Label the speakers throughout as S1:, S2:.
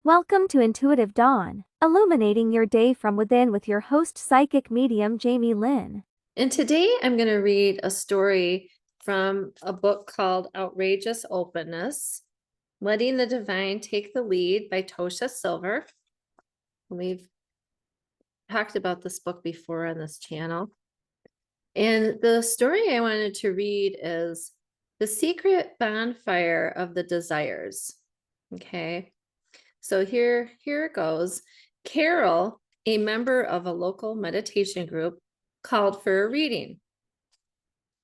S1: Welcome to Intuitive Dawn, illuminating your day from within with your host, psychic medium Jamie Lynn.
S2: And today I'm going to read a story from a book called Outrageous Openness, Letting the Divine Take the Lead by Tosha Silver. We've talked about this book before on this channel. And the story I wanted to read is The Secret Bonfire of the Desires. Okay, so here it goes. Carol, a member of a local meditation group, called for a reading.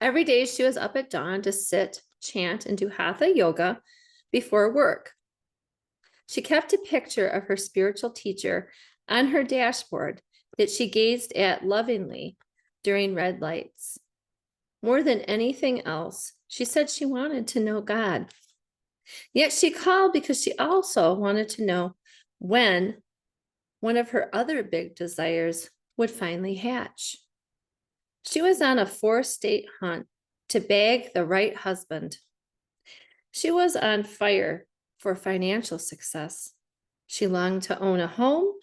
S2: Every day she was up at dawn to sit, chant, and do hatha yoga before work. She kept a picture of her spiritual teacher on her dashboard that she gazed at lovingly during red lights. More than anything else, she said she wanted to know God. Yet she called because she also wanted to know when one of her other big desires would finally hatch. She was on a 4-state hunt to bag the right husband. She was on fire for financial success. She longed to own a home,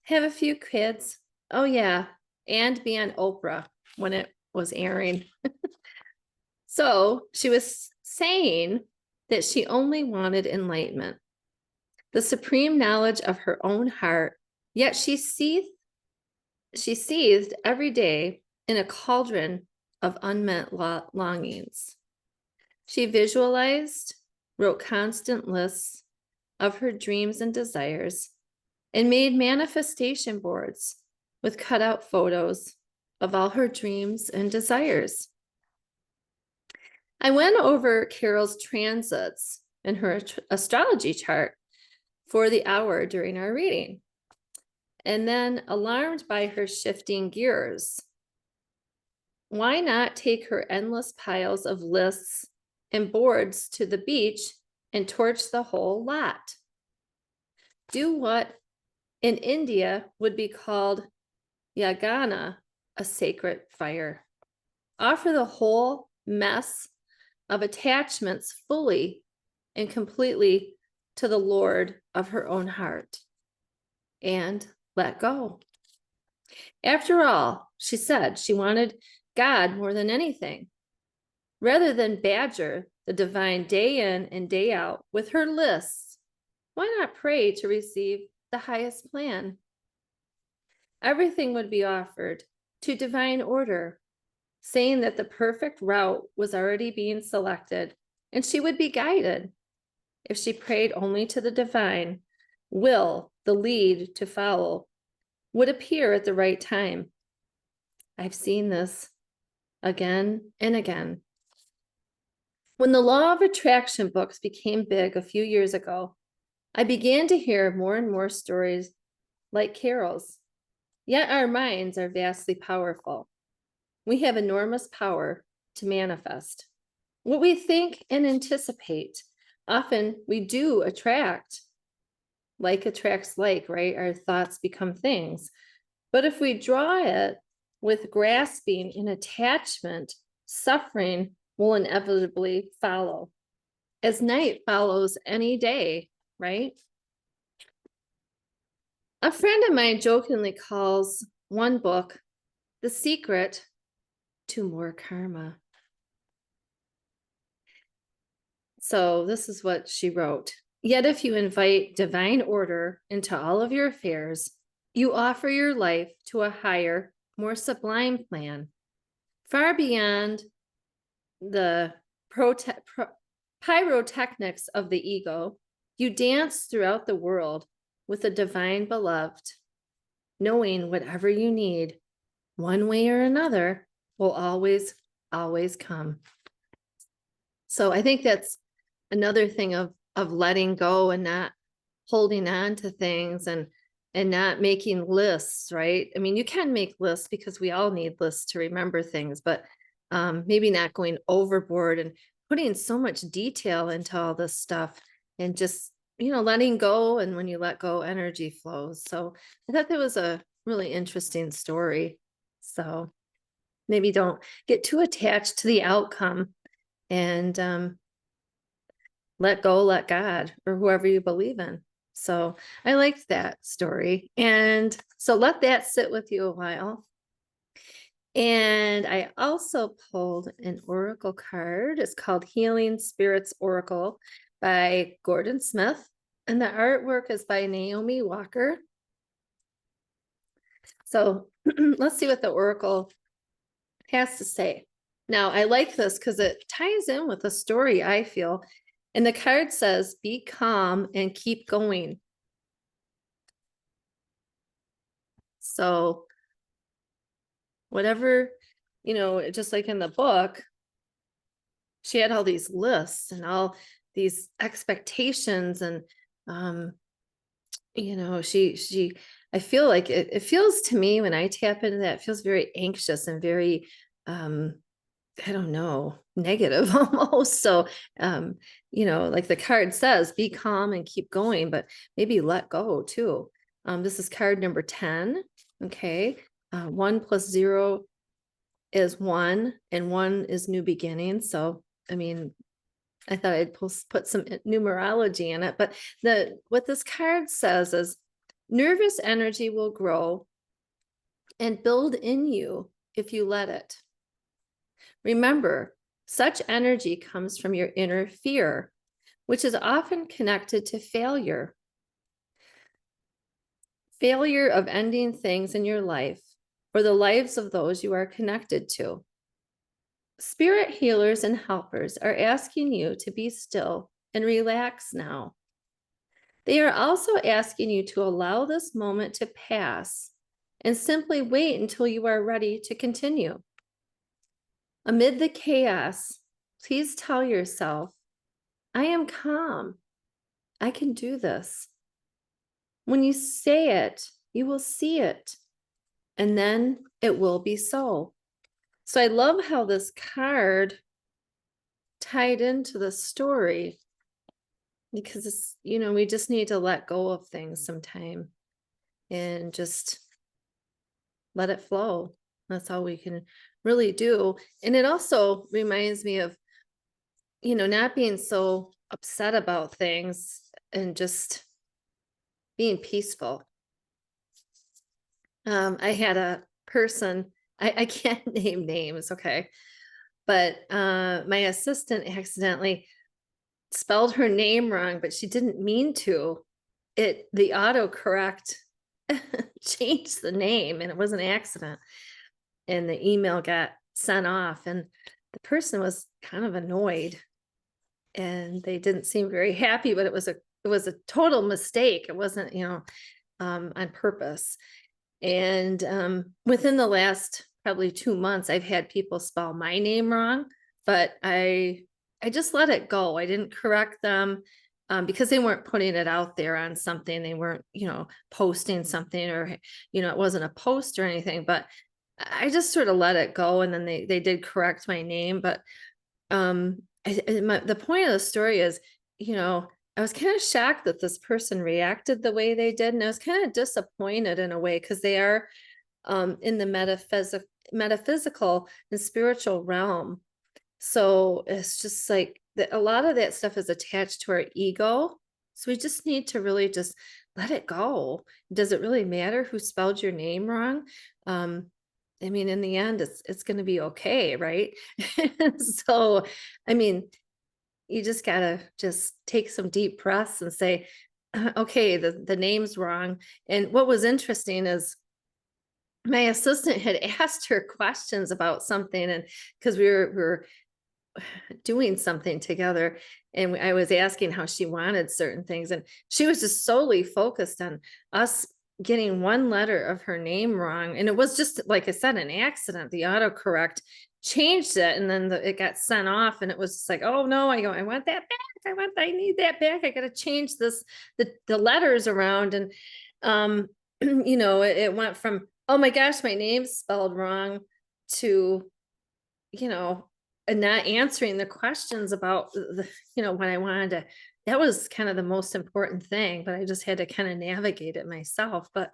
S2: have a few kids, oh yeah, and be on Oprah when it was airing. So she was saying that she only wanted enlightenment, the supreme knowledge of her own heart, yet she seethed every day in a cauldron of unmet longings. She visualized, wrote constant lists of her dreams and desires, and made manifestation boards with cutout photos of all her dreams and desires. I went over Carol's transits in her astrology chart for the hour during our reading. And then, alarmed by her shifting gears, why not take her endless piles of lists and boards to the beach and torch the whole lot? Do what in India would be called yagana, a sacred fire. Offer the whole mess of attachments fully and completely to the Lord of her own heart and let go. After all, she said she wanted God more than anything. Rather than badger the divine day in and day out with her lists, why not pray to receive the highest plan? Everything would be offered to divine order, saying that the perfect route was already being selected, and she would be guided. If she prayed only to the divine will, the lead to follow would appear at the right time. I've seen this again and again. When the law of attraction books became big a few years ago, I began to hear more and more stories like Carol's. Yet our minds are vastly powerful. We have enormous power to manifest. What we think and anticipate, often we do attract. Like attracts like, right? Our thoughts become things. But if we draw it with grasping and attachment, suffering will inevitably follow, as night follows any day, right? A friend of mine jokingly calls one book The Secret to More Karma. So this is what she wrote. Yet if you invite divine order into all of your affairs, you offer your life to a higher, more sublime plan, far beyond the pyrotechnics of the ego. You dance throughout the world with a divine beloved, knowing whatever you need, one way or another, will always, always come. So I think that's another thing of letting go and not holding on to things and not making lists, right? I mean, you can make lists because we all need lists to remember things, but maybe not going overboard and putting so much detail into all this stuff and just, letting go. And when you let go, energy flows. So I thought that was a really interesting story. So maybe don't get too attached to the outcome and let go, let God, or whoever you believe in. So I liked that story. And so let that sit with you a while. And I also pulled an oracle card. It's called Healing Spirits Oracle by Gordon Smith. And the artwork is by Naomi Walker. So let's see what the oracle has to say. Now, I like this because it ties in with the story, I feel. And the card says, be calm and keep going. So whatever, just like in the book, she had all these lists and all these expectations and she I feel like it feels to me when I tap into that, it feels very anxious and very I don't know, negative almost. So like the card says, be calm and keep going, but maybe let go too. This is card number 10. Okay. 1 plus 0 is 1 and 1 is new beginning. So I mean, I thought I'd put some numerology in it, but what this card says is nervous energy will grow and build in you if you let it. Remember, such energy comes from your inner fear, which is often connected to failure. Failure of ending things in your life or the lives of those you are connected to. Spirit healers and helpers are asking you to be still and relax now. They are also asking you to allow this moment to pass and simply wait until you are ready to continue. Amid the chaos, please tell yourself, I am calm. I can do this. When you say it, you will see it, and then it will be so. So I love how this card tied into the story because it's, we just need to let go of things sometime and just let it flow. That's all we can really do. And it also reminds me of, not being so upset about things and just being peaceful. I had a person, I can't name names, okay, but my assistant accidentally spelled her name wrong, but she didn't mean to. The autocorrect changed the name, and it was an accident. And the email got sent off, and the person was kind of annoyed, and they didn't seem very happy. But it was a total mistake. It wasn't, on purpose. And within the last probably 2 months, I've had people spell my name wrong, but I just let it go. I didn't correct them because they weren't putting it out there on something. They weren't, posting something, or, it wasn't a post or anything, but I just sort of let it go. And then they did correct my name. But the point of the story is, I was kind of shocked that this person reacted the way they did. And I was kind of disappointed in a way, because they are in the metaphysical and spiritual realm. So it's just like a lot of that stuff is attached to our ego. So we just need to really just let it go. Does it really matter who spelled your name wrong? I mean, in the end, it's going to be okay, right? So, I mean, you just gotta just take some deep breaths and say, okay, the name's wrong. And what was interesting is my assistant had asked her questions about something, and because we were doing something together, and I was asking how she wanted certain things, and she was just solely focused on us getting one letter of her name wrong. And it was just, like I said, an accident. The autocorrect changed it, and then it got sent off, and it was just like, oh no, I want that back. I need that back. I got to change the letters around. And it went from, oh my gosh, my name's spelled wrong, to and not answering the questions about when I wanted to. That was kind of the most important thing, but I just had to kind of navigate it myself. But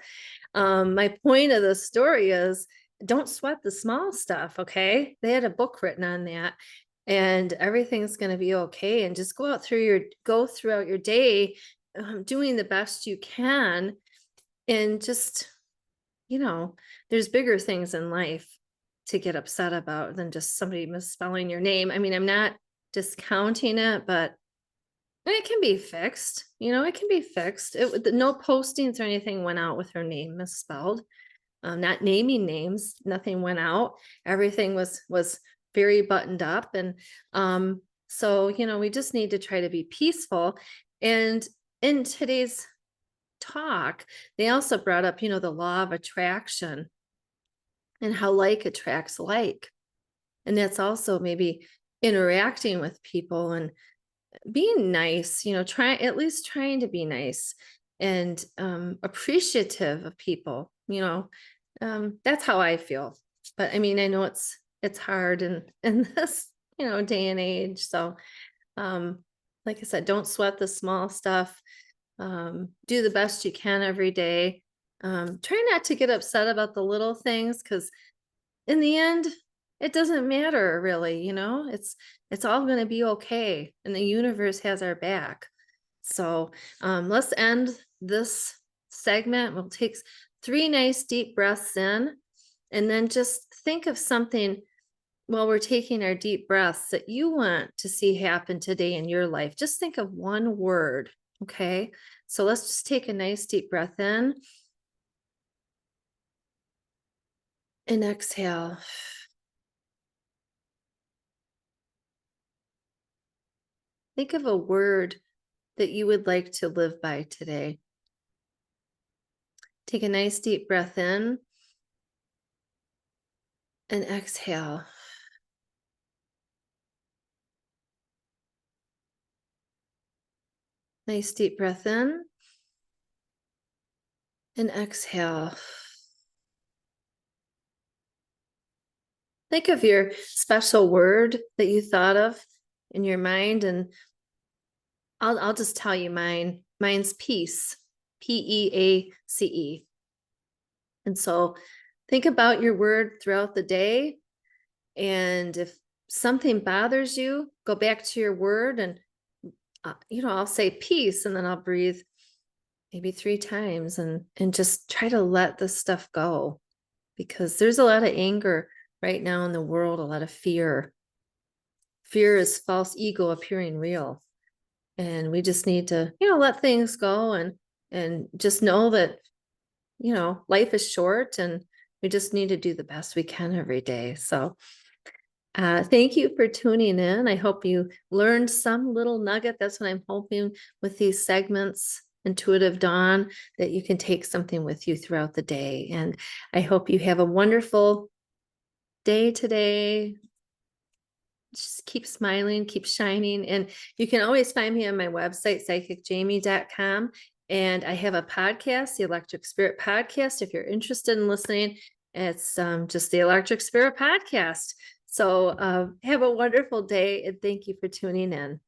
S2: my point of the story is, don't sweat the small stuff. Okay. They had a book written on that, and everything's going to be okay. And just go throughout your day, doing the best you can, and just, there's bigger things in life to get upset about than just somebody misspelling your name. I mean, I'm not discounting it, but it can be fixed. It can be fixed. No postings or anything went out with her name misspelled. Not naming names, nothing went out. Everything was very buttoned up, and so we just need to try to be peaceful. And in today's talk, they also brought up the law of attraction and how like attracts like, and that's also maybe interacting with people and being nice, trying to be nice and appreciative of people. That's how I feel. But I mean, I know it's hard in this day and age. So like I said, don't sweat the small stuff. Do the best you can every day. Try not to get upset about the little things, because in the end, it doesn't matter really. It's all going to be okay, and the universe has our back. So let's end this segment. We'll take 3 nice deep breaths in, and then just think of something while we're taking our deep breaths that you want to see happen today in your life. Just think of one word. Okay. So let's just take a nice deep breath in and exhale. Think of a word that you would like to live by today. Take a nice deep breath in and exhale. Nice deep breath in and exhale. Think of your special word that you thought of in your mind, and I'll just tell you mine. Mine's peace. Peace. And so think about your word throughout the day. And if something bothers you, go back to your word, and I'll say peace, and then I'll breathe maybe 3 times and just try to let this stuff go, because there's a lot of anger right now in the world, a lot of fear. Fear is false ego appearing real. And we just need to, let things go, and just know that, life is short, and we just need to do the best we can every day. So thank you for tuning in. I hope you learned some little nugget. That's what I'm hoping with these segments, Intuitive Dawn, that you can take something with you throughout the day. And I hope you have a wonderful day today. Just keep smiling, keep shining. And you can always find me on my website, psychicjamie.com. And I have a podcast, the Electric Spirit Podcast. If you're interested in listening, it's just the Electric Spirit Podcast. So have a wonderful day, and thank you for tuning in.